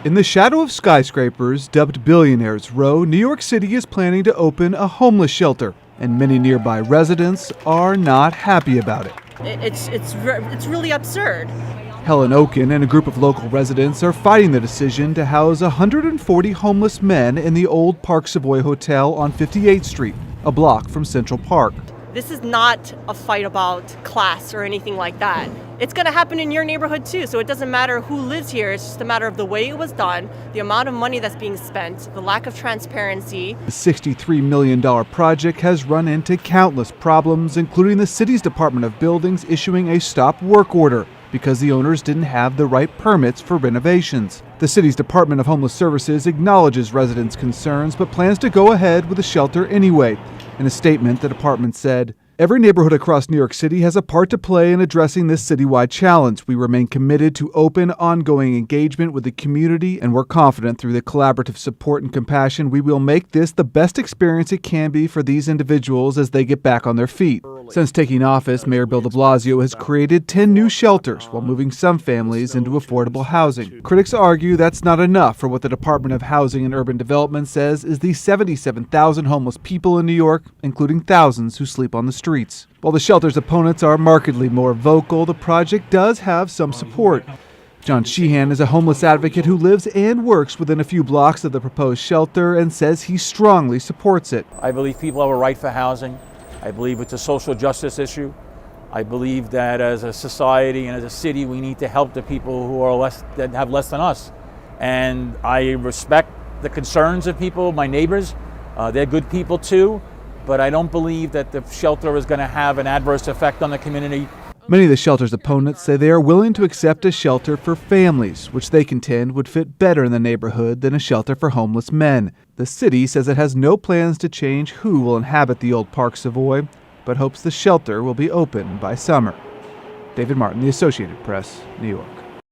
In the shadow of skyscrapers, dubbed Billionaires Row, New York City is planning to open a homeless shelter, and many nearby residents are not happy about it. It's really absurd. Helen Oken and a group of local residents are fighting the decision to house 140 homeless men in the old Park Savoy Hotel on 58th Street, a block from Central Park. This is not a fight about class or anything like that. It's going to happen in your neighborhood too, so it doesn't matter who lives here. It's just a matter of the way it was done, the amount of money that's being spent, the lack of transparency. The $63 million project has run into countless problems, including the city's Department of Buildings issuing a stop work order because the owners didn't have the right permits for renovations. The city's Department of Homeless Services acknowledges residents' concerns but plans to go ahead with the shelter anyway. In a statement, the department said, "Every neighborhood across New York City has a part to play in addressing this citywide challenge. We remain committed to open, ongoing engagement with the community, and we're confident through the collaborative support and compassion we will make this the best experience it can be for these individuals as they get back on their feet." Since taking office, Mayor Bill de Blasio has created 10 new shelters while moving some families into affordable housing. Critics argue that's not enough for what the Department of Housing and Urban Development says is the 77,000 homeless people in New York, including thousands who sleep on the streets. While the shelter's opponents are markedly more vocal, the project does have some support. John Sheehan is a homeless advocate who lives and works within a few blocks of the proposed shelter and says he strongly supports it. I believe people have a right for housing. I believe it's a social justice issue. I believe that as a society and as a city, we need to help the people who are that have less than us. And I respect the concerns of people, my neighbors. They're good people too. But I don't believe that the shelter is going to have an adverse effect on the community. Many of the shelter's opponents say they are willing to accept a shelter for families, which they contend would fit better in the neighborhood than a shelter for homeless men. The city says it has no plans to change who will inhabit the old Park Savoy, but hopes the shelter will be open by summer. David Martin, The Associated Press, New York.